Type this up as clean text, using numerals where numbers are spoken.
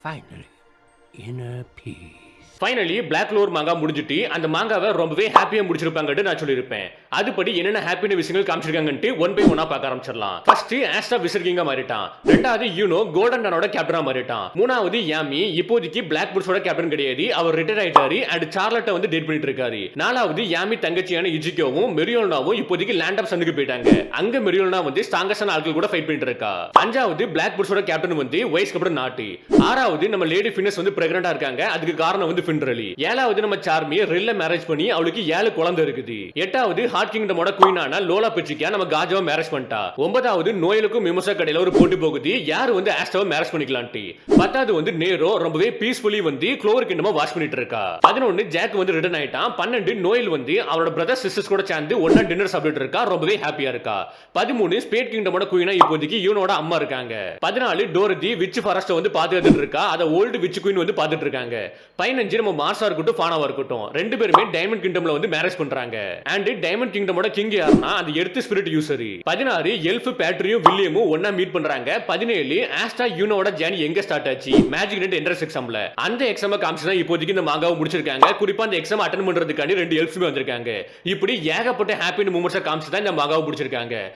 Finally, inner peace. Finally Black Clover manga முடிஞ்சிட்டு அந்த மாங்காவை ரொம்பவே ஹாப்பியா முடிச்சிருப்பாங்கன்னு நான் சொல்லியிருப்பேன். அதுபடி என்னென்ன ஹாப்பியான விஷயங்கள் காமிச்சிருக்காங்கன்ட்டு ஒன் பை ஒன்னா பார்க்க ஆரம்பிச்சிடலாம். ஃபர்ஸ்ட் ஆஸ்ட்ரா விசர்கிங்கா மாறிட்டான். ரெண்டாவது யூனோ கோல்டன் டனோட கேப்டனா மாறிட்டான். மூணாவது யாமி இப்போதைக்கு பிளாக் புல்ஸோட கேப்டன் கிடையாது, அவர் ரிட்டையர் ஆயிட்டாரு அண்ட் சார்லட்டை வந்து டேட் பண்ணிட்டு இருக்காரு. நாலாவது யாமி தங்கச்சியான இஜிகோவும் மெரியோல்னாவும் இப்போதைக்கு லேண்ட் ஆஃப் சனுக்கு போயிட்டாங்க. அங்க மெரியோல்னா வந்து ஸ்ட்ராங்கஸ்டான ஆட்கள் கூட ஃபைட் பண்ணிட்டு இருக்கா. அஞ்சாவது பிளாக் புல்ஸோட கேப்டன் வந்து வயசுக்கு அப்புறம் நாட்டு. ஆறாவது நம்ம லேடி ஃபினஸ் வந்து பிரெக்னண்டா இருக்காங்க, அதுக்கு காரணம் வந்து ஃபின்ரலி. ஏழாவது நம்ம சார்மி ரில்ல மேரேஜ் பண்ணி அவளுக்கு 7 குழந்தை இருக்குது. எட்டாவது ஹார்ட் கிங்டமோட குயினான லோலா பிச்சிக்கா நம்ம காஜாவை மேரேஜ் பண்ணிட்டா. ஒன்பதாவது நோயலுக்கும் மிமோசா கடையில ஒரு போட்டி போகுது, யாரு வந்து ஆஸ்டாவை மேரேஜ் பண்ணிக்கலான்ட்டு. பத்தாவது வந்து நேரோ ரொம்பவே பீஸ்ஃபுல்லி வந்து க்ளோவர் கிங்டமா வாட்ச் பண்ணிட்டு இருக்கா. 11 ஜாக் வந்து ரிட்டர்ன் ஆயிட்டான். 12 நோயல் வந்து அவரோட பிரதர் சிஸ்டர்ஸ் கூட சேர்ந்து ஒண்ணா டின்னர் சாப்பிட்டு இருக்கா, ரொம்பவே ஹாப்பியா இருக்கா. 13 ஸ்பேட் கிங்டமோட குயினா இப்போதைக்கு யூனோட அம்மா இருக்காங்க. 14 டோரதி விச் ஃபாரஸ்ட் வந்து பாத்துக்கிட்டு இருக்கா, அத ஓல்டு விச் குயின் வந்து பாத்துட்டு இருக்காங்க. 15 நம்ம மார்ஸா இருக்கட்டும் ஃபானாவா இருக்கட்டும் ரெண்டு பேருமே டைமண்ட் கிங்டம்ல வந்து மேரேஜ் பண்றாங்க. அண்ட் டைமண்ட் கிங்டமோட கிங் யாருன்னா அது எர்த் ஸ்பிரிட் யூசர். 16 எல்ஃப் பேட்ரியும் வில்லியமும் ஒண்ணா மீட் பண்றாங்க. 17 ஆஸ்டா யூனோட ஜர்னி எங்க ஸ்டார்ட் ஆச்சு, மேஜிக் நெட் என்ட்ரன்ஸ் எக்ஸாம்ல. அந்த எக்ஸாம் காமிச்சு தான் இப்போதைக்கு இந்த மாங்காவை முடிச்சிருக்காங்க. குறிப்பா அந்த எக்ஸாம் அட்டெண்ட் பண்றதுக்காண்டி 2 எல்ஃப்ஸுமே வந்திருக்காங்க. இப்படி ஏகப்பட்ட ஹாப்பி மூமெண்ட்ஸை காமிச்சு தான் இந்த மாங்காவை முடிச்சிருக்காங்க.